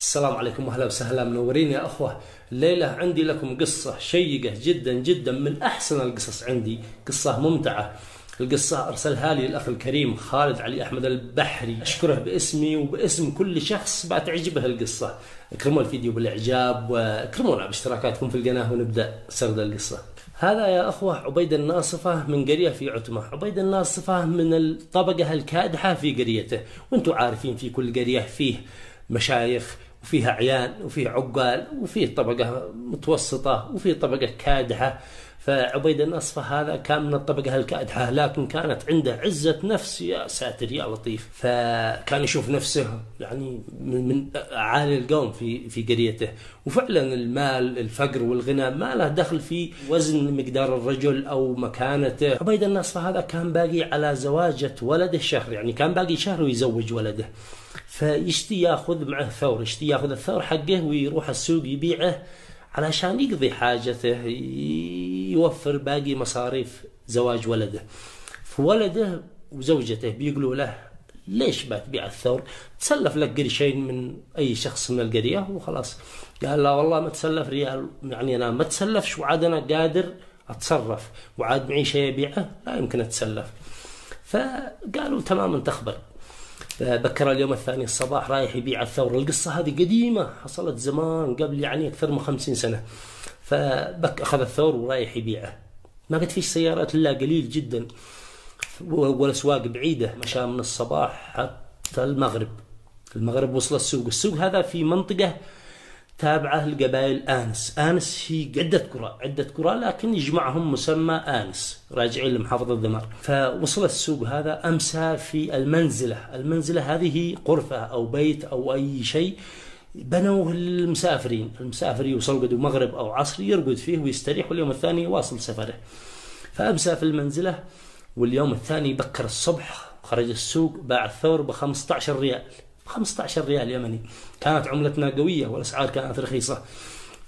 السلام عليكم واهلا وسهلا، منورين يا اخوه. الليله عندي لكم قصه شيقه جدا جدا، من احسن القصص عندي، قصه ممتعه. القصه ارسلها لي الاخ الكريم خالد علي احمد البحري، اشكره باسمي وباسم كل شخص بتعجبه القصه. اكرموا الفيديو بالاعجاب واكرمونا باشتراكاتكم في القناه، ونبدا سرد القصه. هذا يا اخوه عبيد الناصفه من قريه في عتمه. عبيد الناصفه من الطبقه الكادحه في قريته، وانتم عارفين في كل قريه فيه مشايخ وفيها عيان وفيه عقال وفيه طبقة متوسطة وفيه طبقة كادحة. فعبيد النصفة هذا كان من الطبقة الكادحة، لكن كانت عنده عزة نفس يا ساتر يا لطيف. فكان يشوف نفسه يعني من أعالي القوم في قريته. وفعلا المال، الفقر والغنى ما له دخل في وزن مقدار الرجل أو مكانته. عبيد النصفة هذا كان باقي على زواجة ولده شهر، يعني كان باقي شهر ويزوج ولده. فيشتي ياخذ معه ثور، يشتي ياخذ الثور حقه ويروح السوق يبيعه علشان يقضي حاجته، يوفر باقي مصاريف زواج ولده. فولده وزوجته بيقولوا له ليش بتبيع الثور؟ تسلف لك قرشين من اي شخص من القريه وخلاص. قال لا والله ما تسلف ريال، يعني انا ما تسلفش، وعاد انا قادر اتصرف، وعاد معي شيء ابيعه لا يمكن اتسلف. فقالوا تمام انت اخبر. بكر اليوم الثاني الصباح رايح يبيع الثور. القصة هذه قديمة، حصلت زمان قبل يعني أكثر من 50 سنة. أخذ الثور ورايح يبيعه. ما قد فيش سيارات إلا قليل جدا، والأسواق بعيدة. مشى من الصباح حتى المغرب وصل السوق هذا في منطقة تابعة لقبائل آنس هي عدة قرى لكن يجمعهم مسمى آنس، راجعين لمحافظة الذمار. فوصل السوق هذا، أمسى في المنزلة هذه غرفة أو بيت أو أي شيء بنوه للمسافرين. المسافر يوصل قد مغرب أو عصر يرقد فيه ويستريح، واليوم الثاني يواصل سفره. فأمسى في المنزلة، واليوم الثاني بكر الصبح خرج السوق، باع الثور ب 15 ريال. 15 ريال يمني، كانت عملتنا قوية والأسعار كانت رخيصة.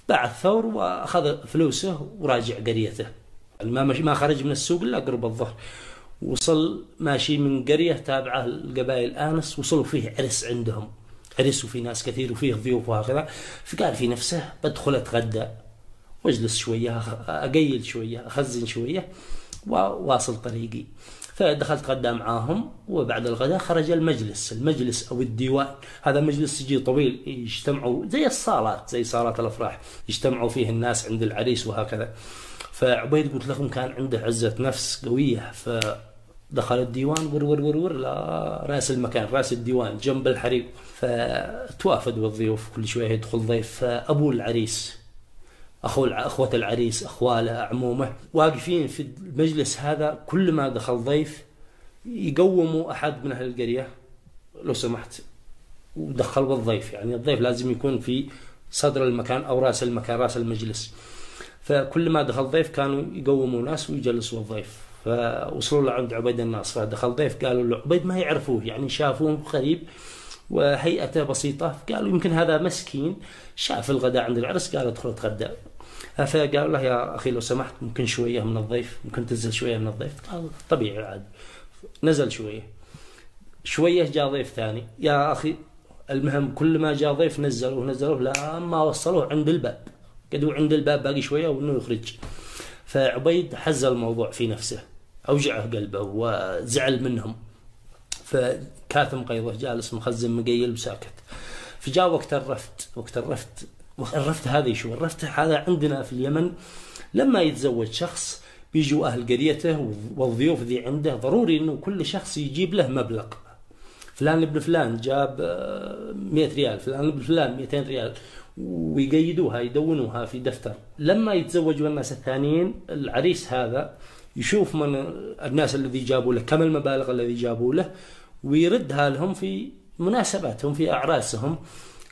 باع الثور وأخذ فلوسه وراجع قريته. ما خرج من السوق إلا قرب الظهر. وصل ماشي من قرية تابعة لقبائل آنس، وصلوا فيه عرس عندهم، عرس وفي ناس كثير وفيه ضيوف وهكذا. فقال في نفسه بدخل أتغدى واجلس شوية، أقيل شوية، أخزن شوية وواصل طريقي. فدخلت غدا معاهم، وبعد الغداء خرج المجلس أو الديوان. هذا مجلس يجي طويل، يجتمعوا زي الصالات، زي صالات الأفراح، يجتمعوا فيه الناس عند العريس وهكذا. فعبيد قلت لكم كان عنده عزة نفس قوية، فدخل الديوان ور راس المكان، راس الديوان جنب الحريق. فتوافدوا الضيوف، كل شوية يدخل ضيف. فأبو العريس، أخوة العريس، أخواله، أعمومه، واقفين في المجلس هذا. كل ما دخل ضيف يقوموا أحد من أهل القرية لو سمحت، ودخل بالضيف. يعني الضيف لازم يكون في صدر المكان أو رأس المكان، رأس المجلس. فكل ما دخل ضيف كانوا يقوموا ناس ويجلسوا الضيف. فوصلوا لعند عبيد الناصر، دخل ضيف قالوا له عبيد ما يعرفوه، يعني شافوه غريب وهيئته بسيطة. قالوا يمكن هذا مسكين شاف الغداء عند العرس قال ادخل اتغدى. فقال له يا أخي لو سمحت ممكن شوية من الضيف، ممكن تنزل شوية من الضيف. قال طبيعي عاد. نزل شوية جاء ضيف ثاني. يا أخي المهم كل ما جاء ضيف نزلوه لما وصلوه عند الباب، قدوا عند الباب باقي شوية وإنه يخرج. فعبيد حز الموضوع في نفسه، أوجعه قلبه وزعل منهم. فكاتم قيظه جالس مخزن مقيل وساكت. فجاء وقت الرفت هذه شو الرفت هذا عندنا في اليمن. لما يتزوج شخص بيجوا أهل قريته والضيوف ذي عنده، ضروري إنه كل شخص يجيب له مبلغ. فلان ابن فلان جاب 100 ريال، فلان ابن فلان 200 ريال، ويقيدوها يدونوها في دفتر. لما يتزوجوا الناس الثانيين، العريس هذا يشوف من الناس الذي جابوا له كم المبالغ الذي جابوا له، ويردها لهم في مناسباتهم في أعراسهم،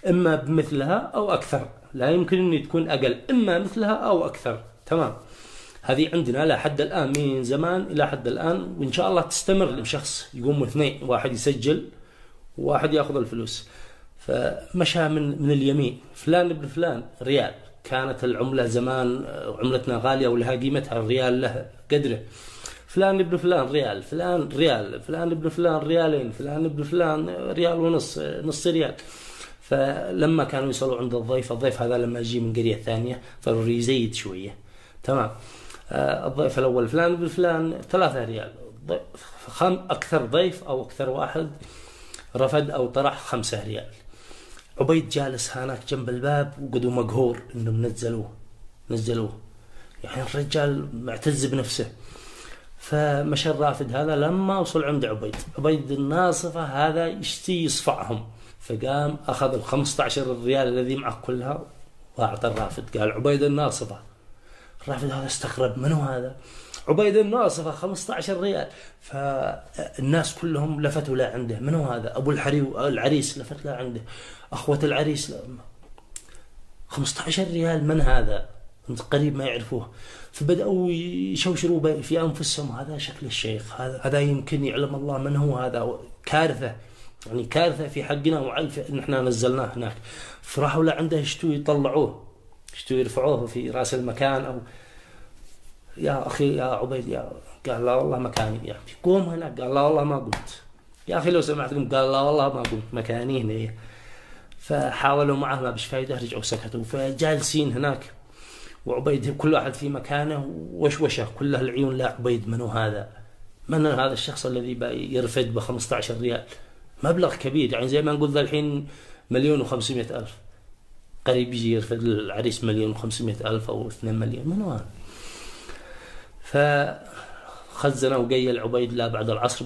إما بمثلها أو أكثر. لا يمكن أن تكون أقل، إما مثلها أو أكثر. تمام. هذه عندنا لا حد الآن، من زمان إلى حد الآن، وإن شاء الله تستمر. شخص يقوم اثنين، واحد يسجل وواحد يأخذ الفلوس. فمشى من اليمين فلان ابن فلان ريال. كانت العملة زمان عملتنا غالية ولها قيمتها، الريال له قدره. فلان ابن فلان ريال، فلان ريال، فلان ابن فلان ريالين، فلان ابن فلان ريال ونص، نص ريال. فلما كانوا يصلوا عند الضيف هذا لما يجي من قرية ثانية ضروري يزيد شوية. تمام. الضيف الأول فلان بفلان 3 ريال. أكثر ضيف أو أكثر واحد رفض أو طرح 5 ريال. عبيد جالس هناك جنب الباب وقدوا مقهور إنهم نزلوه يعني الرجال معتز بنفسه. فمشى الرافد هذا لما وصل عند عبيد الناصفة هذا يشتي يصفعهم، فقام أخذ 15 ريال الذي معه كلها وأعطى الرافد، قال عبيد الناصفة. الرافد هذا استغرب، منو هذا؟ عبيد الناصفة 15 ريال. فالناس كلهم لفتوا لا عنده، منو هذا؟ أبو العريس لفت لا عنده، أخوة العريس 15 ريال من هذا؟ قريب ما يعرفوه. فبدأوا يشوشروا في أنفسهم، هذا شكل الشيخ، هذا يمكن يعلم الله من هو هذا. كارثة يعني كارثة في حقنا وعلف إن إحنا نزلناه هناك. فراحوا لعنده يشتوا يطلعوه، يشتوا يرفعوه في رأس المكان، أو يا أخي يا عبيد قال لا والله مكاني، يعني قوم هناك، قال لا والله ما قمت. يا أخي لو سمعتكم، قال لا والله ما قمت، مكاني هنا. فحاولوا معه ما بش فايدة، رجعوا سكتوا. فجالسين هناك وعبيد كل واحد في مكانه وشوشه، كلها العيون لا عبيد منو هذا؟ من هذا الشخص الذي يرفد ب15 ريال؟ مبلغ كبير يعني زي ما نقول ذا الحين 1,500,000، قريب يجي يرفد العريس 1,500,000 أو 2 مليون، منو هذا؟ فخزنوا وقيل عبيد لا بعد العصر